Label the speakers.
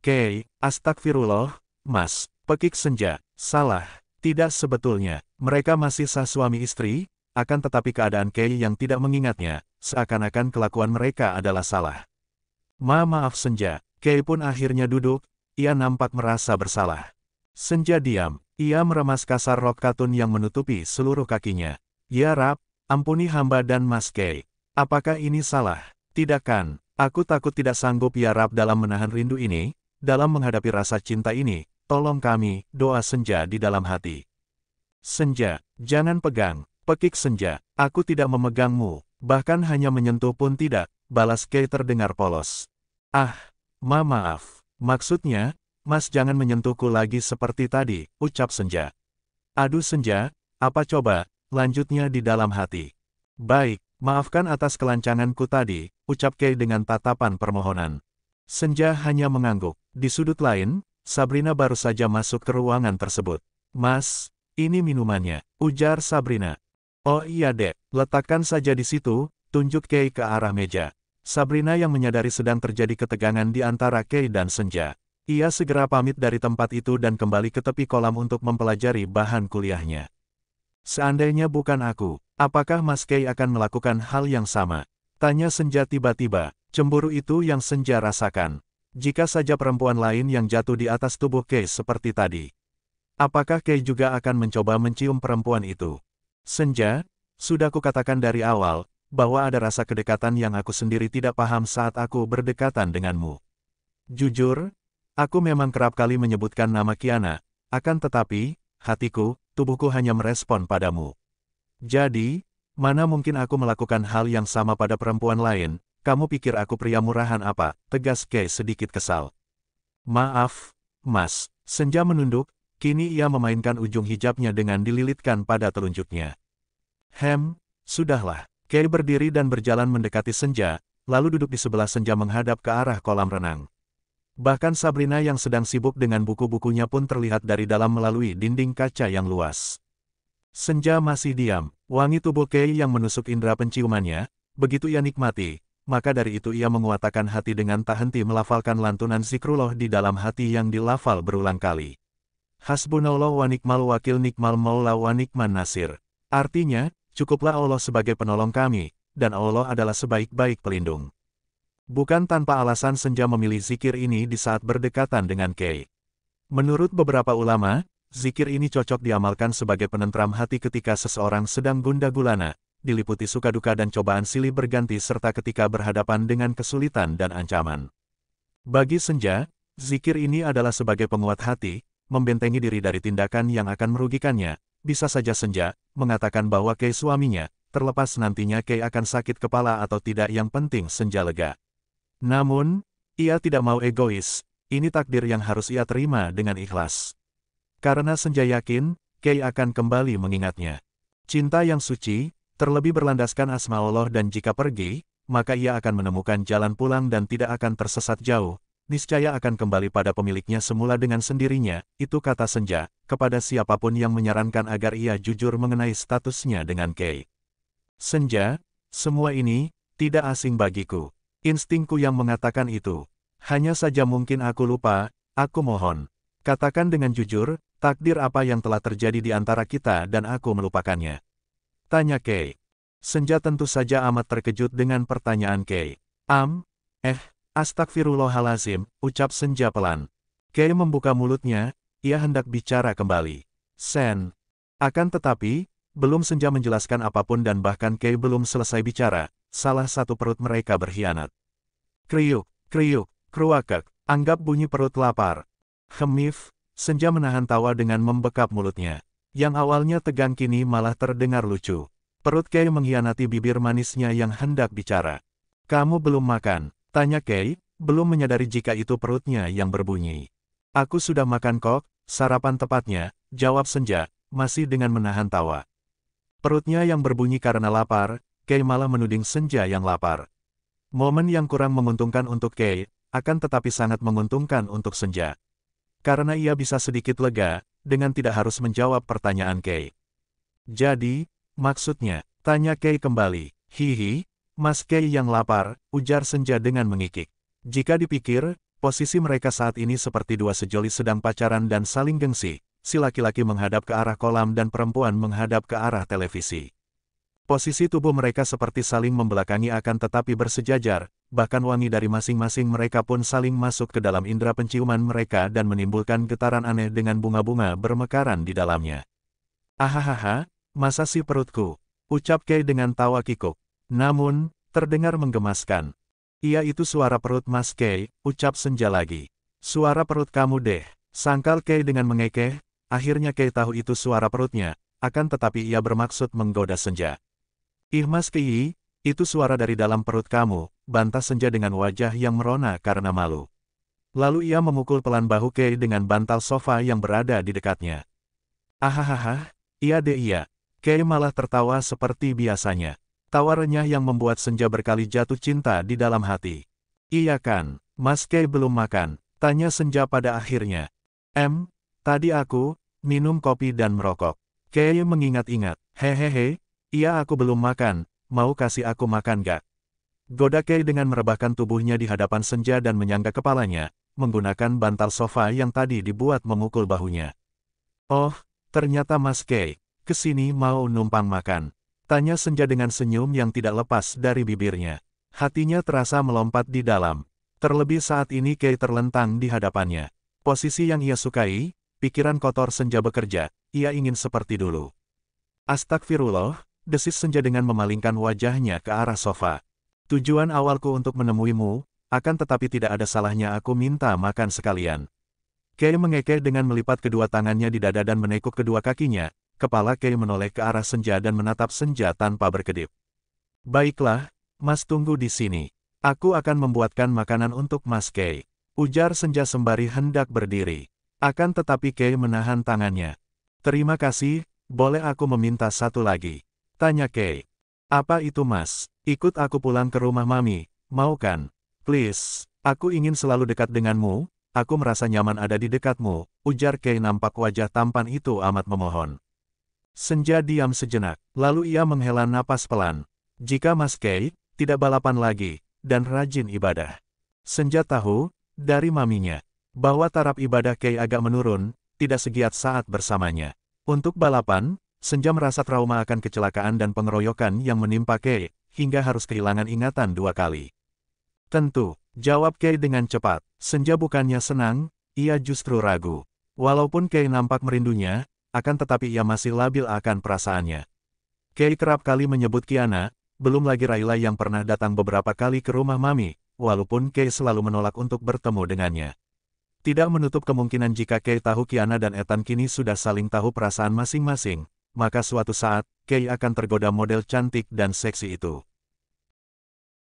Speaker 1: Kei, astagfirullah, Mas, pekik Senja, salah. Tidak sebetulnya, mereka masih sah suami istri, akan tetapi keadaan Kei yang tidak mengingatnya, seakan-akan kelakuan mereka adalah salah. Maaf Senja, Kei pun akhirnya duduk, ia nampak merasa bersalah. Senja diam, ia meremas kasar rok katun yang menutupi seluruh kakinya. Ya Rab, ampuni hamba dan Mas Kei. Apakah ini salah? Tidak kan, aku takut tidak sanggup ya Rab dalam menahan rindu ini, dalam menghadapi rasa cinta ini, tolong kami, doa Senja di dalam hati. Senja, jangan pegang, pekik Senja, aku tidak memegangmu, bahkan hanya menyentuh pun tidak, balas Kei terdengar polos. Ah, maaf, maksudnya, Mas jangan menyentuhku lagi seperti tadi, ucap Senja. Aduh Senja, apa coba, lanjutnya di dalam hati. Baik, maafkan atas kelancanganku tadi, ucap Kei dengan tatapan permohonan. Senja hanya mengangguk. Di sudut lain, Sabrina baru saja masuk ke ruangan tersebut. Mas, ini minumannya, ujar Sabrina. Oh iya dek, letakkan saja di situ, tunjuk Kei ke arah meja. Sabrina yang menyadari sedang terjadi ketegangan di antara Kei dan Senja. Ia segera pamit dari tempat itu dan kembali ke tepi kolam untuk mempelajari bahan kuliahnya. Seandainya bukan aku, apakah Mas Kei akan melakukan hal yang sama? Tanya Senja tiba-tiba, cemburu itu yang Senja rasakan. Jika saja perempuan lain yang jatuh di atas tubuh Kei seperti tadi. Apakah Kei juga akan mencoba mencium perempuan itu? Senja, sudah kukatakan dari awal, bahwa ada rasa kedekatan yang aku sendiri tidak paham saat aku berdekatan denganmu. Jujur, aku memang kerap kali menyebutkan nama Kiana, akan tetapi, hatiku, tubuhku hanya merespon padamu. Jadi, mana mungkin aku melakukan hal yang sama pada perempuan lain, kamu pikir aku pria murahan apa, tegas Kei sedikit kesal. Maaf, Mas, Senja menunduk, kini ia memainkan ujung hijabnya dengan dililitkan pada telunjuknya. Sudahlah. Kei berdiri dan berjalan mendekati Senja, lalu duduk di sebelah Senja menghadap ke arah kolam renang. Bahkan Sabrina yang sedang sibuk dengan buku-bukunya pun terlihat dari dalam melalui dinding kaca yang luas. Senja masih diam, wangi tubuh Kei yang menusuk indera penciumannya, begitu ia nikmati, maka dari itu ia menguatkan hati dengan tak henti melafalkan lantunan zikrullah di dalam hati yang dilafal berulang kali. Hasbunallah wa ni'mal wakil ni'mal maula wa ni'man nasir. Artinya, cukuplah Allah sebagai penolong kami, dan Allah adalah sebaik-baik pelindung. Bukan tanpa alasan Senja memilih zikir ini di saat berdekatan dengan Kei. Menurut beberapa ulama, zikir ini cocok diamalkan sebagai penentram hati ketika seseorang sedang gundah gulana, diliputi suka duka dan cobaan silih berganti serta ketika berhadapan dengan kesulitan dan ancaman. Bagi Senja, zikir ini adalah sebagai penguat hati, membentengi diri dari tindakan yang akan merugikannya. Bisa saja Senja mengatakan bahwa Kei suaminya, terlepas nantinya Kei akan sakit kepala atau tidak yang penting Senja lega. Namun, ia tidak mau egois, ini takdir yang harus ia terima dengan ikhlas. Karena Senja yakin, Kei akan kembali mengingatnya. Cinta yang suci, terlebih berlandaskan asma Allah dan jika pergi, maka ia akan menemukan jalan pulang dan tidak akan tersesat jauh. Niscaya akan kembali pada pemiliknya semula dengan sendirinya, itu kata Senja, kepada siapapun yang menyarankan agar ia jujur mengenai statusnya dengan Kei. Senja, semua ini, tidak asing bagiku. Instingku yang mengatakan itu. Hanya saja mungkin aku lupa, aku mohon. Katakan dengan jujur, takdir apa yang telah terjadi di antara kita dan aku melupakannya. Tanya Kei. Senja tentu saja amat terkejut dengan pertanyaan Kei. Astagfirullahalazim, ucap Senja pelan. Kei membuka mulutnya, ia hendak bicara kembali. Akan tetapi, belum Senja menjelaskan apapun dan bahkan Kei belum selesai bicara, salah satu perut mereka berkhianat. Kriuk, kriuk, kruakek, anggap bunyi perut lapar. Senja menahan tawa dengan membekap mulutnya. Yang awalnya tegang kini malah terdengar lucu. Perut Kei mengkhianati bibir manisnya yang hendak bicara. Kamu belum makan? Tanya Kei, belum menyadari jika itu perutnya yang berbunyi. Aku sudah makan kok, sarapan tepatnya, jawab Senja, masih dengan menahan tawa. Perutnya yang berbunyi karena lapar, Kei malah menuding Senja yang lapar. Momen yang kurang menguntungkan untuk Kei, akan tetapi sangat menguntungkan untuk Senja. Karena ia bisa sedikit lega, dengan tidak harus menjawab pertanyaan Kei. Jadi, maksudnya, tanya Kei kembali, hihi. Mas Kei yang lapar, ujar Senja dengan mengikik. Jika dipikir, Posisi mereka saat ini seperti dua sejoli sedang pacaran dan saling gengsi, si laki-laki menghadap ke arah kolam dan perempuan menghadap ke arah televisi. Posisi tubuh mereka seperti saling membelakangi akan tetapi bersejajar, bahkan wangi dari masing-masing mereka pun saling masuk ke dalam indera penciuman mereka dan menimbulkan getaran aneh dengan bunga-bunga bermekaran di dalamnya. Ahahaha, masa sih perutku, ucap Kay dengan tawa kikuk. Namun, terdengar menggemaskan. Iya itu suara perut Mas Kay, ucap Senja lagi. Suara perut kamu deh, sangkal Kay dengan mengekeh, akhirnya Kay tahu itu suara perutnya, akan tetapi ia bermaksud menggoda Senja. Ih Mas Kay, itu suara dari dalam perut kamu, bantah Senja dengan wajah yang merona karena malu. Lalu ia memukul pelan bahu Kay dengan bantal sofa yang berada di dekatnya. Ahahaha, iya deh iya. Kay malah tertawa seperti biasanya. Tawa renyah yang membuat Senja berkali jatuh cinta di dalam hati. Iya kan, Mas Kay belum makan, tanya Senja pada akhirnya. Tadi aku, minum kopi dan merokok. Kay mengingat-ingat, hehehe, iya aku belum makan, mau kasih aku makan gak? Goda Kay dengan merebahkan tubuhnya di hadapan Senja dan menyangga kepalanya, menggunakan bantal sofa yang tadi dibuat memukul bahunya. Oh, ternyata Mas Kay, kesini mau numpang makan. Tanya Senja dengan senyum yang tidak lepas dari bibirnya. Hatinya terasa melompat di dalam. Terlebih saat ini Kay terlentang di hadapannya. Posisi yang ia sukai, pikiran kotor Senja bekerja, ia ingin seperti dulu. Astagfirullah, desis Senja dengan memalingkan wajahnya ke arah sofa. Tujuan awalku untuk menemuimu, akan tetapi tidak ada salahnya aku minta makan sekalian. Kay mengekeh dengan melipat kedua tangannya di dada dan menekuk kedua kakinya. Kepala Kay menoleh ke arah Senja dan menatap Senja tanpa berkedip. Baiklah, Mas tunggu di sini. Aku akan membuatkan makanan untuk Mas Kay. Ujar Senja sembari hendak berdiri. Akan tetapi Kay menahan tangannya. Terima kasih, boleh aku meminta satu lagi? Tanya Kay. Apa itu Mas? Ikut aku pulang ke rumah Mami, mau kan? Please, aku ingin selalu dekat denganmu, aku merasa nyaman ada di dekatmu, ujar Kay nampak wajah tampan itu amat memohon. Senja diam sejenak, lalu ia menghela napas pelan. Jika Mas Kay tidak balapan lagi, dan rajin ibadah. Senja tahu, dari maminya, bahwa taraf ibadah Kay agak menurun, tidak segiat saat bersamanya. Untuk balapan, Senja merasa trauma akan kecelakaan dan pengeroyokan yang menimpa Kay, hingga harus kehilangan ingatan 2 kali. Tentu, jawab Kay dengan cepat. Senja bukannya senang, ia justru ragu. Walaupun Kay nampak merindunya, akan tetapi ia masih labil akan perasaannya. Kay kerap kali menyebut Kiana, belum lagi Rayla yang pernah datang beberapa kali ke rumah Mami, walaupun Kay selalu menolak untuk bertemu dengannya. Tidak menutup kemungkinan jika Kay tahu Kiana dan Ethan kini sudah saling tahu perasaan masing-masing, maka suatu saat, Kay akan tergoda model cantik dan seksi itu.